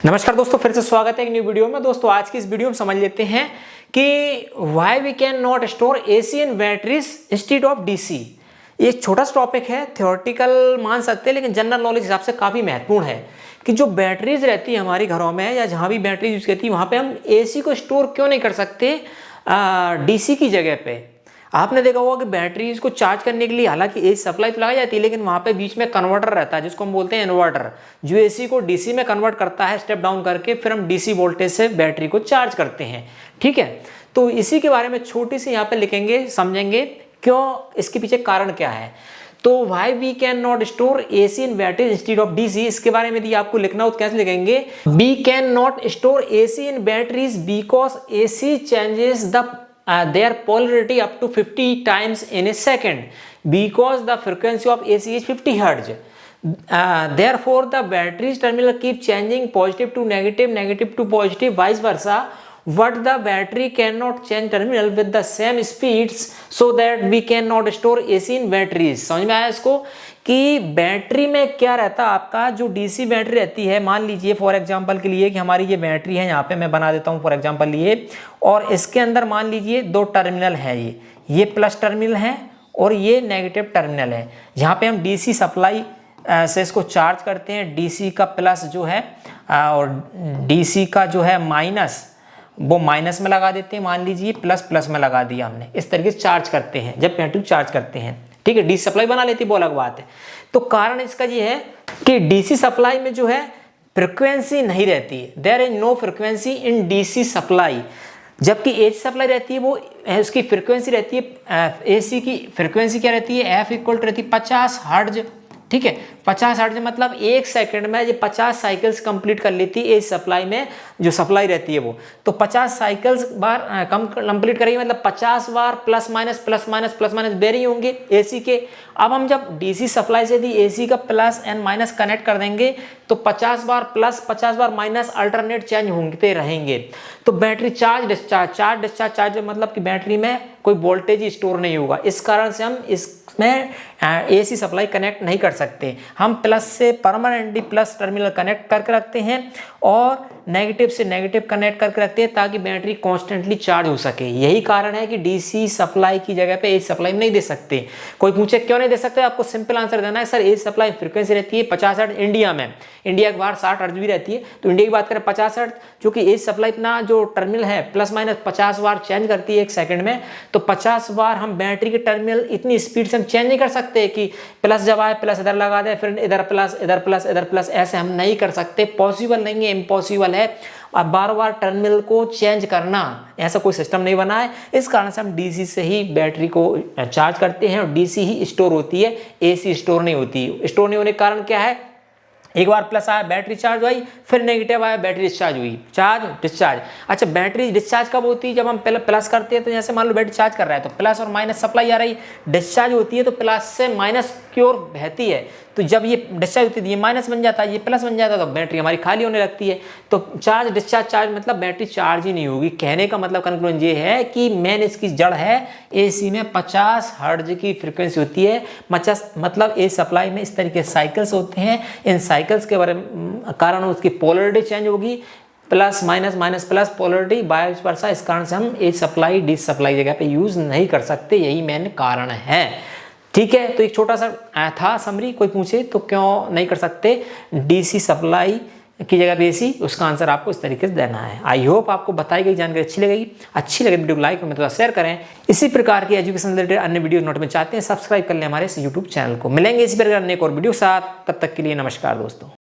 नमस्कार दोस्तों, फिर से स्वागत है एक न्यू वीडियो में। दोस्तों आज की इस वीडियो में समझ लेते हैं कि why we can not store AC in batteries instead of DC. ये छोटा सा टॉपिक है, थ्योरेटिकल मान सकते हैं, लेकिन जनरल नॉलेज हिसाब से काफ़ी महत्वपूर्ण है कि जो बैटरीज रहती है हमारे घरों में या जहाँ भी बैटरी यूज करती है वहाँ पे हम एसी को स्टोर क्यों नहीं कर सकते डीसी की जगह पे। आपने देखा होगा कि बैटरीज को चार्ज करने के लिए हालांकि एसी सप्लाई तो लगाई जाती है, लेकिन वहाँ पे बीच में कन्वर्टर रहता है जिसको हम बोलते हैं इन्वर्टर, जो एसी को डीसी में कन्वर्ट करता है स्टेप डाउन करके। फिर हम डीसी वोल्टेज से बैटरी को चार्ज करते हैं। ठीक है, तो इसी के बारे में छोटी सी यहाँ पे लिखेंगे, समझेंगे क्यों, इसके पीछे कारण क्या है। तो why we can not store AC in batteries instead of DC, इसके बारे में यदि आपको लिखना हो तो कैसे लिखेंगे। We can not store AC in batteries because AC changes the their polarity up to 50 times in a second because the frequency of AC is 50 Hz. Therefore, the battery's terminal keep changing positive to negative, negative to positive, vice versa. But the battery cannot change terminal with the same speeds, so that we cannot store AC in batteries. समझ में आया इसको कि battery में क्या रहता है आपका, जो डीसी बैटरी रहती है, मान लीजिए फॉर एग्जांपल के लिए कि हमारी ये बैटरी है, यहाँ पे मैं बना देता हूँ फॉर एग्जांपल लिए, और इसके अंदर मान लीजिए दो टर्मिनल है, ये प्लस टर्मिनल है और ये नेगेटिव टर्मिनल है। यहाँ पे हम डीसी सप्लाई से इसको चार्ज करते हैं, डीसी का प्लस जो है और डीसी का जो है माइनस, वो माइनस में लगा देते हैं, मान लीजिए प्लस प्लस में लगा दिया हमने। इस तरीके से चार्ज करते हैं जब बैटरी चार्ज करते हैं। ठीक है, डीसी सप्लाई बना लेती है, वो अलग बात है। तो कारण इसका ये है कि डीसी सप्लाई में जो है फ्रिक्वेंसी नहीं रहती है, there is no frequency in DC supply. जबकि एसी सप्लाई रहती है वो उसकी फ्रिक्वेंसी रहती है, एसी की फ्रिक्वेंसी क्या रहती है, एफ इक्वल रहती है 50 हर्ट्ज। ठीक है, 50 हर्ट्ज मतलब एक सेकंड में ये 50 साइकिल्स कंप्लीट कर लेती है एसी सप्लाई में, जो सप्लाई रहती है वो। तो 50 साइकिल्स बार कंप्लीट करेंगे मतलब 50 बार प्लस माइनस बेरिंग होंगे एसी के। अब हम जब डीसी सप्लाई से यदि एसी का प्लस एंड माइनस कनेक्ट कर देंगे तो 50 बार प्लस 50 बार माइनस अल्टरनेट चेंज होते रहेंगे। तो बैटरी चार्ज डिस्चार्ज मतलब कि बैटरी में कोई वोल्टेज स्टोर नहीं होगा। इस कारण से हम इसमें एसी सप्लाई कनेक्ट नहीं कर सकते। हम प्लस से परमानेंटली प्लस टर्मिनल कनेक्ट करके रखते हैं और नेगेटिव से नेगेटिव कनेक्ट करके रखते हैं ताकि बैटरी कॉन्स्टेंटली चार्ज हो सके। यही कारण है कि डीसी सप्लाई की जगह पे एसी सप्लाई नहीं दे सकते। कोई पूछे क्यों नहीं दे सकते, आपको सिंपल आंसर देना है, सर एसी सप्लाई फ्रीक्वेंसी रहती है 50 हर्ट्ज इंडिया में, इंडिया के बाहर 60 हर्ट्ज भी रहती है, तो इंडिया की बात करें 50 हर्ट्ज, क्योंकि एसी सप्लाई इतना जो टर्मिनल है प्लस माइनस 50 बार चेंज करती है एक सेकंड में। तो 50 बार हम बैटरी के टर्मिनल इतनी स्पीड से हम चेंज नहीं कर सकते कि प्लस जब आए प्लस इधर लगा दे, फिर इधर प्लस इधर प्लस इधर प्लस, ऐसे हम नहीं कर सकते, पॉसिबल नहीं है, इम्पॉसिबल है। अब बार बार टर्मिनल को चेंज करना, ऐसा कोई सिस्टम नहीं बना है। इस कारण से हम डीसी से ही बैटरी को चार्ज करते हैं और डीसी ही स्टोर होती है, एसी स्टोर नहीं होती। स्टोर नहीं होने के कारण क्या है, एक बार प्लस आया बैटरी चार्ज हुई, फिर नेगेटिव आया बैटरी डिस्चार्ज हुई, चार्ज डिस्चार्ज। अच्छा, बैटरी डिस्चार्ज कब होती है, जब हम पहले प्लस करते हैं, तो जैसे मान लो बैटरी चार्ज कर रहा है तो प्लस और माइनस सप्लाई आ रही, डिस्चार्ज होती है तो प्लस से माइनस की ओर बहती है। तो जब ये डिस्चार्ज होती है ये माइनस बन जाता है, ये प्लस बन जाता है, तो बैटरी हमारी खाली होने लगती है। तो चार्ज डिस्चार्ज चार्ज मतलब बैटरी चार्ज ही नहीं होगी। कहने का मतलब कंक्लूजन ये है कि मेन इसकी जड़ है एसी में 50 हर्ट्ज की फ्रीक्वेंसी होती है। 50 मतलब एसी सप्लाई में इस तरीके साइकिल्स होते हैं, इन साइकिल्स के बारे में कारण उसकी पोलरिटी चेंज होगी, plus minus plus polarity vice versa. इस कारण से हम एसी सप्लाई डीसी सप्लाई जगह पे यूज नहीं कर सकते, यही मेन कारण है। ठीक है, तो एक छोटा सा था समरी, कोई पूछे तो क्यों नहीं कर सकते डीसी सप्लाई की जगह पे एसी, उसका आंसर आपको इस तरीके से देना है। आई होप आपको बताई गई जानकारी अच्छी लगे वीडियो को लाइक और शेयर करें। इसी प्रकार की एजुकेशन रिलेटेड अन्य वीडियो नोट में चाहते हैं सब्सक्राइब कर लें हमारे इस यूट्यूब चैनल को। मिलेंगे इसी प्रकार अन्य एक और वीडियो साथ, तब तक के लिए नमस्कार दोस्तों।